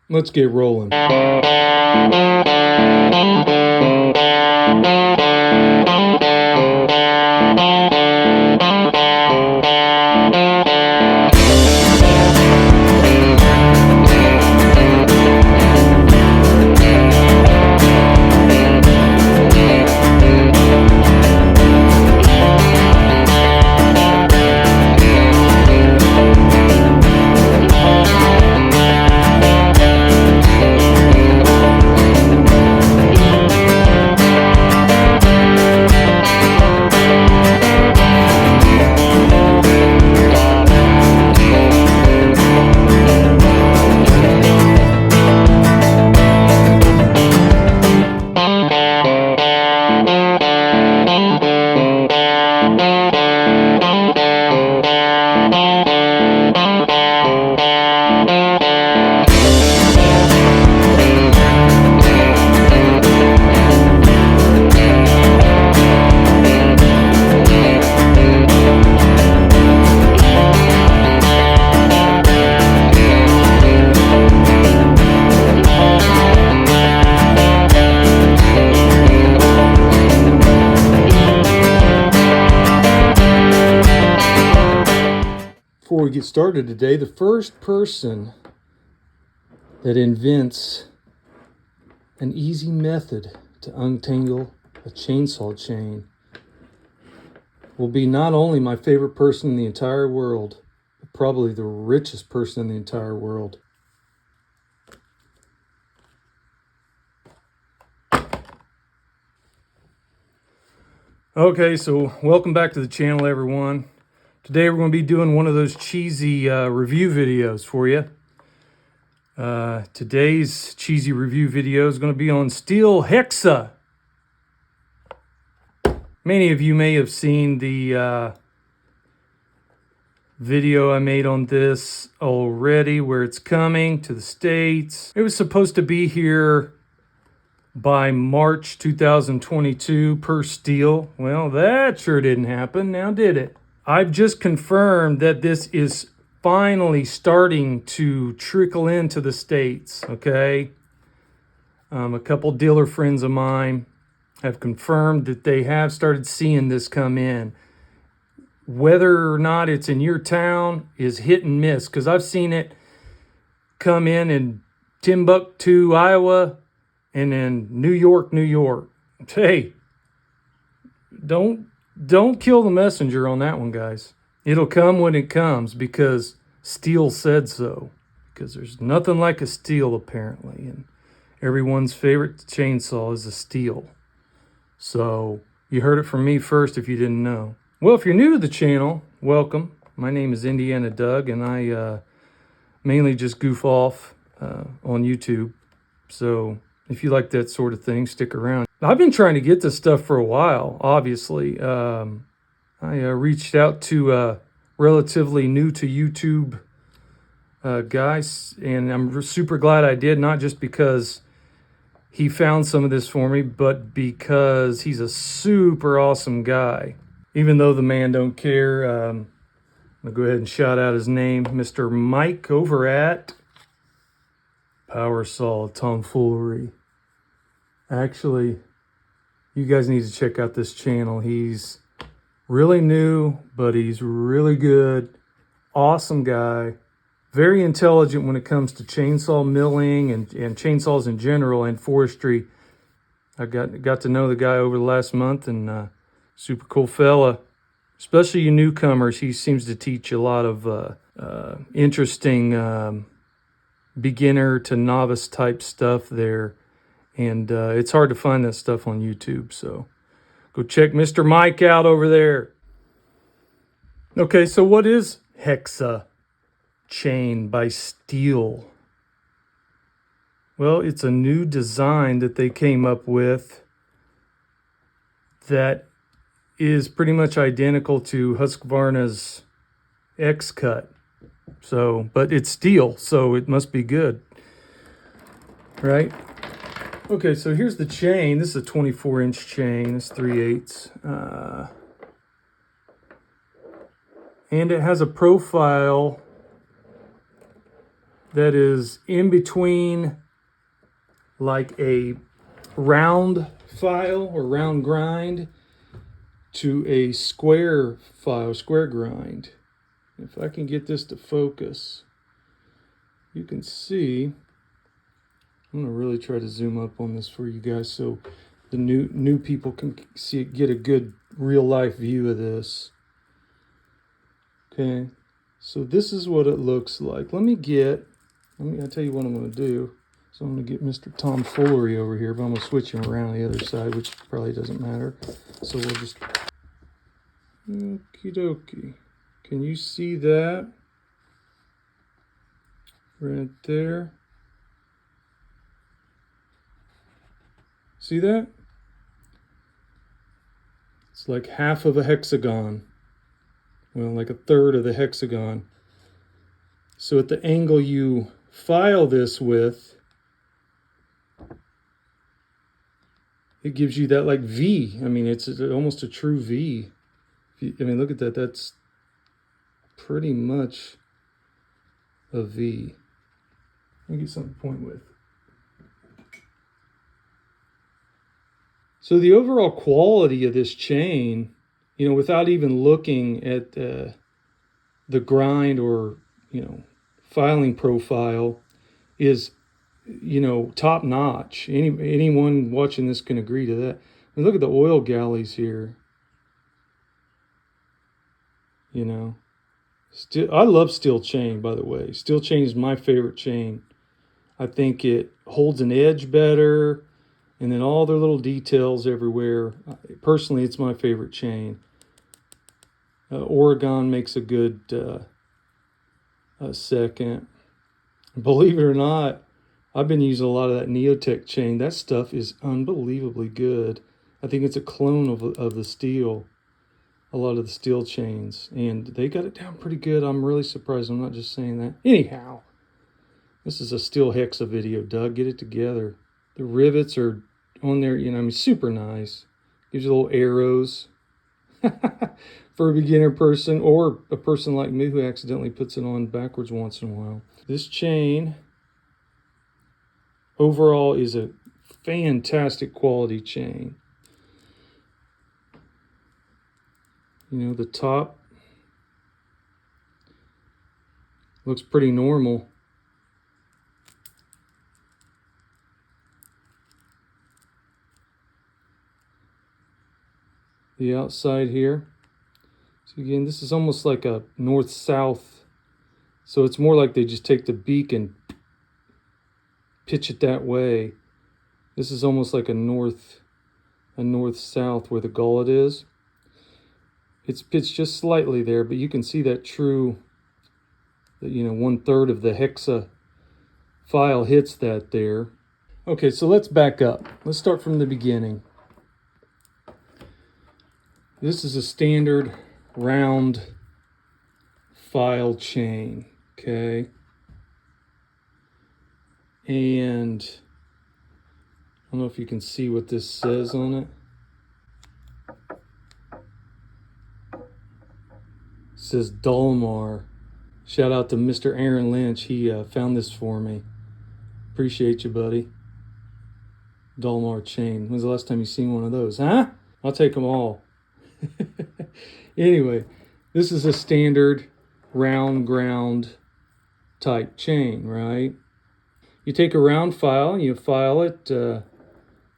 Let's get rolling. Before we get started today, the first person that invents an easy method to untangle a chainsaw chain will be not only my favorite person in the entire world, but probably the richest person in the entire world. Okay, so welcome back to the channel, everyone. Today we're going to be doing one of those cheesy review videos for you. Today's cheesy review video is going to be on Stihl HEXA. Many of you may have seen the video I made on this already, where it's coming to the States. It was supposed to be here by March 2022 per Stihl. Well, that sure didn't happen, now did it? I've just confirmed that this is finally starting to trickle into the States, okay? A couple dealer friends of mine have confirmed that they have started seeing this come in. Whether or not it's in your town is hit and miss, because I've seen it come in Timbuktu, Iowa, and in New York, New York. Hey, don't kill the messenger on that one, guys. It'll come when it comes, because Stihl said so. Because there's nothing like a Stihl, apparently. And everyone's favorite chainsaw is a Stihl. So you heard it from me first if you didn't know. Well, if you're new to the channel, welcome. My name is Indiana Doug, and I mainly just goof off on YouTube. So if you like that sort of thing, stick around. I've been trying to get this stuff for a while, obviously. I reached out to relatively new to YouTube guys, and I'm super glad I did, not just because he found some of this for me, but because he's a super awesome guy. Even though the man don't care, I'm going to go ahead and shout out his name, Mr. Mike over at Power Saw Tomfoolery. Actually, you guys need to check out this channel. He's really new, but he's really good. Awesome guy. Very intelligent when it comes to chainsaw milling and chainsaws in general and forestry. I got to know the guy over the last month, and super cool fella. Especially you newcomers, he seems to teach a lot of interesting beginner to novice type stuff there. And it's hard to find that stuff on YouTube, so go check Mr. Mike out over there. Okay, so what is HEXA chain by Stihl? Well, it's a new design that they came up with that is pretty much identical to Husqvarna's X-Cut. So, but it's Stihl, so it must be good, right? Okay, so here's the chain. This is a 24-inch chain. It's 3/8. And it has a profile that is in between like a round file or round grind to a square file, square grind. If I can get this to focus, you can see. I'm gonna really try to zoom up on this for you guys so the new people can see it, get a good real life view of this. Okay, so this is what it looks like. I'll tell you what I'm gonna do. So I'm gonna get Mr. Tomfoolery over here, but I'm gonna switch him around the other side, which probably doesn't matter. So we'll just, okie dokie. Can you see that? Right there. See that? It's like half of a hexagon. Well, like a third of the hexagon. So at the angle you file this with, it gives you that like V. I mean, it's almost a true V. I mean, look at that. That's pretty much a V. Let me get something to point with. So the overall quality of this chain, you know, without even looking at the grind or, you know, filing profile, is, you know, top notch. Anyone watching this can agree to that. I mean, look at the oil galleys here. You know, I love Stihl chain, by the way. Stihl chain is my favorite chain. I think it holds an edge better, and then all their little details everywhere. Personally, it's my favorite chain. Oregon makes a good second. Believe it or not, I've been using a lot of that Neotech chain. That stuff is unbelievably good. I think it's a clone of the Stihl. A lot of the Stihl chains, and they got it down pretty good. I'm really surprised. I'm not just saying that. Anyhow, this is a Stihl HEXA video, Doug. Get it together. The rivets are on there, you know, I mean, super nice. Gives you little arrows for a beginner person or a person like me who accidentally puts it on backwards once in a while. This chain overall is a fantastic quality chain. You know, the top looks pretty normal. The outside here. So again, this is almost like a north-south. So it's more like they just take the beak and pitch it that way. This is almost like a north-south where the gullet is. It's pitched just slightly there, but you can see that true, you know, 1/3 of the HEXA file hits that there. Okay, so let's back up. Let's start from the beginning. This is a standard round file chain, okay? And I don't know if you can see what this says on it. It says Dalmar. Shout out to Mr. Aaron Lynch. He found this for me. Appreciate you, buddy. Dalmar chain. When's the last time you seen one of those, huh? I'll take them all. Anyway, this is a standard round ground type chain, right? You take a round file and you file it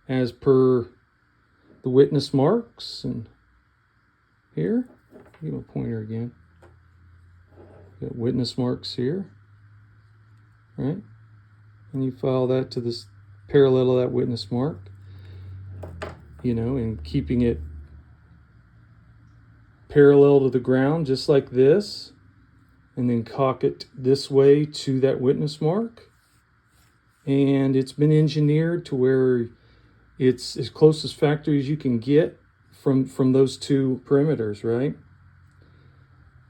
as per the witness marks. And here, give me a pointer again. Got witness marks here, right? And you file that to this parallel of that witness mark, you know, and keeping it parallel to the ground, just like this, and then cock it this way to that witness mark. And it's been engineered to where it's as close as factory as you can get from those two perimeters, right?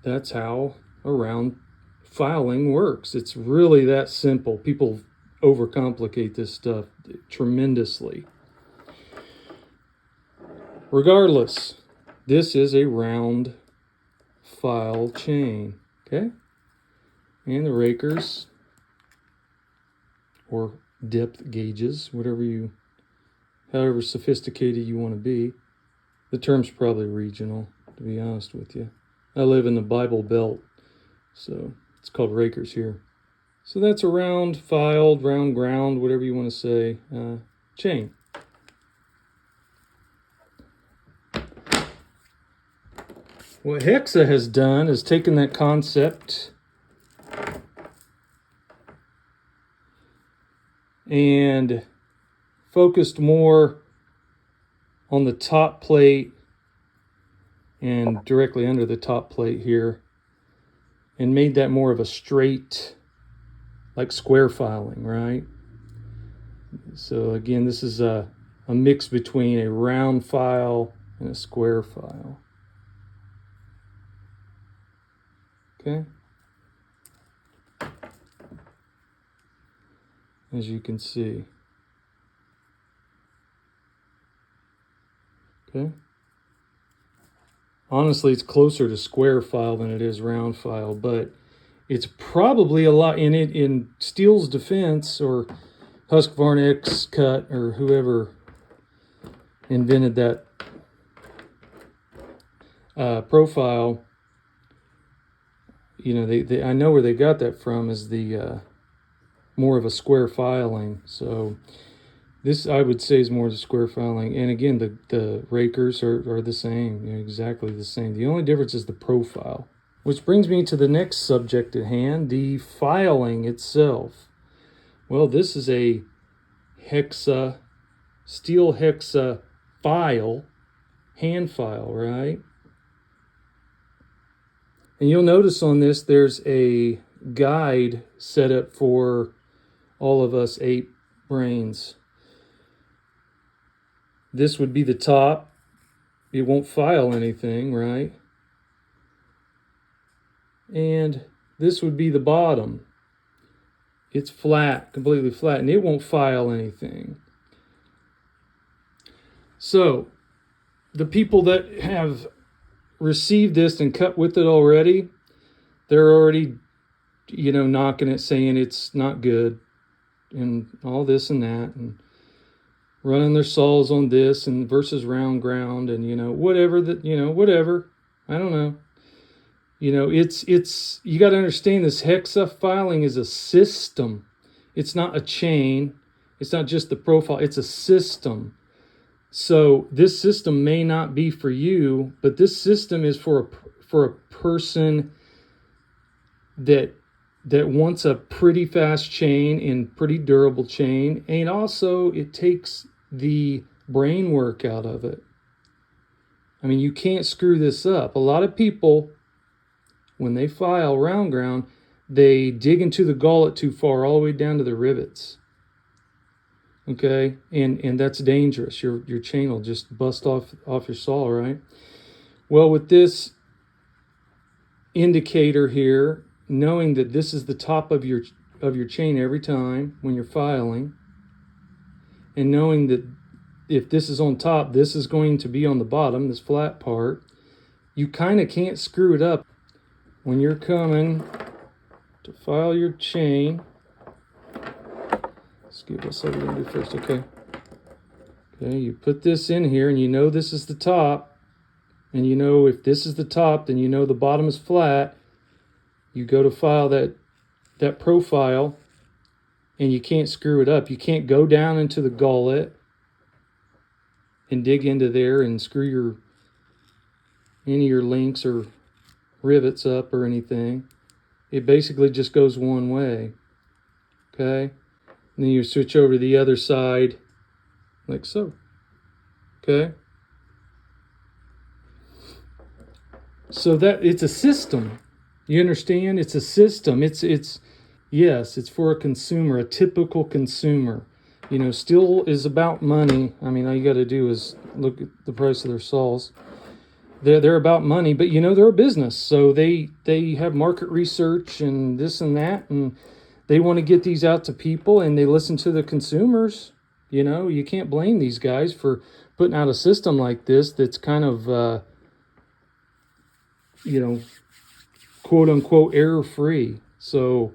That's how a round filing works. It's really that simple. People overcomplicate this stuff tremendously. Regardless, this is a round file chain, okay? And the rakers, or depth gauges, however sophisticated you want to be. The term's probably regional, to be honest with you. I live in the Bible Belt, so it's called rakers here. So that's a round filed, round ground, whatever you want to say, chain. What HEXA has done is taken that concept and focused more on the top plate and directly under the top plate here, and made that more of a straight, like square filing, right? So again, this is a mix between a round file and a square file. Okay. As you can see. Okay. Honestly, it's closer to square file than it is round file, but it's probably a lot in Stihl's defense, or Husqvarna X-Cut, or whoever invented that profile. You know, they I know where they got that from, is the more of a square filing. So this, I would say, is more of a square filing. And again, the rakers are the same, exactly the same. The only difference is the profile. Which brings me to the next subject at hand, the filing itself. Well, this is a HEXA, Stihl HEXA file, hand file, right? And you'll notice on this, there's a guide set up for all of us ape brains. This would be the top. It won't file anything, right? And this would be the bottom. It's flat, completely flat, and it won't file anything. So the people that have received this and cut with it already, they're already, knocking it, saying it's not good and all this and that, and running their saws on this and versus round ground, and whatever I don't know. It's you got to understand, this HEXA filing is a system. It's not a chain. It's not just the profile. It's a system. So this system may not be for you, but this system is for a person that wants a pretty fast chain and pretty durable chain, and also it takes the brain work out of it. I mean, you can't screw this up. A lot of people, when they file round ground, they dig into the gullet too far, all the way down to the rivets. Okay, and that's dangerous. Your chain will just bust off your saw, right? Well, with this indicator here, knowing that this is the top of your chain every time when you're filing, and knowing that if this is on top, this is going to be on the bottom, this flat part, you kind of can't screw it up when you're coming to file your chain. Let's get what's what we're going to do first. Okay, you put this in here, and this is the top, and if this is the top, then the bottom is flat. You go to file that profile, and you can't screw it up. You can't go down into the gullet and dig into there and screw any of your links or rivets up or anything. It basically just goes one way. Okay, and then you switch over to the other side like so. Okay, so that it's a system. You understand? It's a system. It's for a consumer, a typical consumer. Stihl is about money. I mean, all you got to do is look at the price of their saws. They're about money, but they're a business, so they have market research and this and that, and they want to get these out to people, and they listen to the consumers. You can't blame these guys for putting out a system like this that's kind of quote unquote error free. So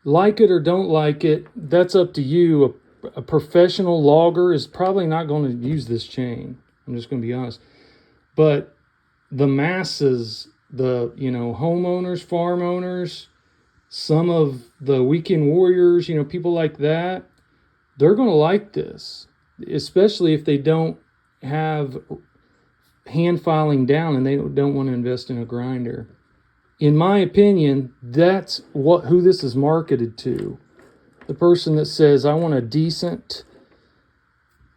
like it or don't like it, that's up to you. A professional logger is probably not going to use this chain. I'm just going to be honest. But the masses, the homeowners, farm owners, some of the weekend warriors, people like that, they're going to like this, especially if they don't have hand filing down and they don't want to invest in a grinder. In my opinion, that's who this is marketed to. The person that says, I want a decent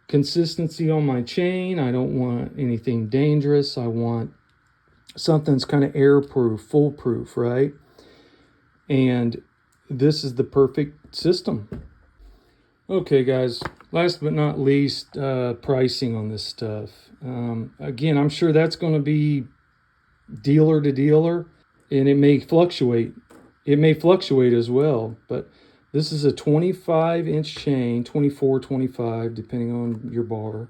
consistency on my chain. I don't want anything dangerous. I want something that's kind of airproof, foolproof, right? And this is the perfect system. Okay, guys, last but not least, pricing on this stuff. Again, I'm sure that's going to be dealer to dealer, and it may fluctuate. It may fluctuate as well, but this is a 25-inch chain, 24, 25, depending on your bar.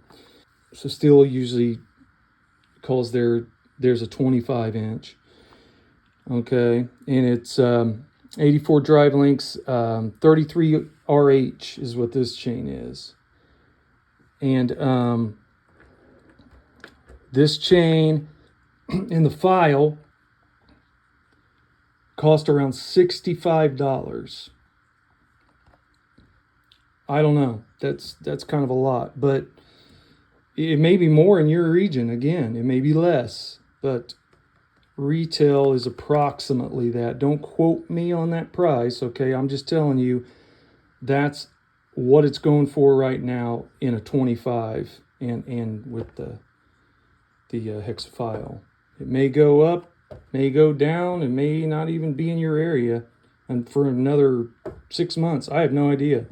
So Stihl usually calls there's a 25-inch. Okay, and it's 84 drive links, 33 RH is what this chain is. And this chain in the file cost around $65. I don't know. That's kind of a lot, but it may be more in your region. Again, it may be less, but retail is approximately that. Don't quote me on that price, okay? I'm just telling you that's what it's going for right now in a 25 and with the HEXA file. It may go up, may go down, it may not even be in your area and for another 6 months. I have no idea.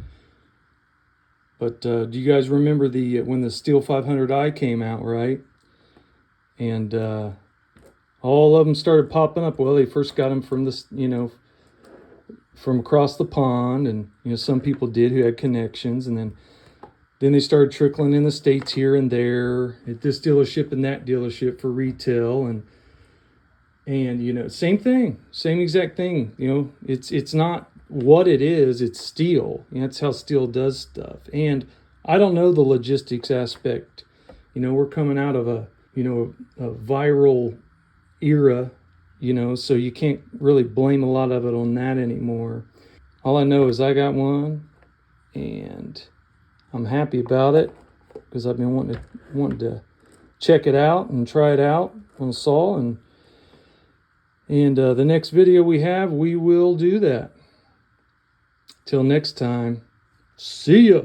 But do you guys remember when the Stihl 500i came out, right? And all of them started popping up. Well, they first got them from this, from across the pond, and some people did who had connections, and then they started trickling in the States here and there at this dealership and that dealership for retail, and same thing, same exact thing. It's not what it is, it's Stihl. That's how Stihl does stuff. And I don't know the logistics aspect. We're coming out of a viral era, so you can't really blame a lot of it on that anymore. All I know is I got one, and I'm happy about it because I've been wanting to check it out and try it out on a saw, and the next video we will do that. Till next time, see ya.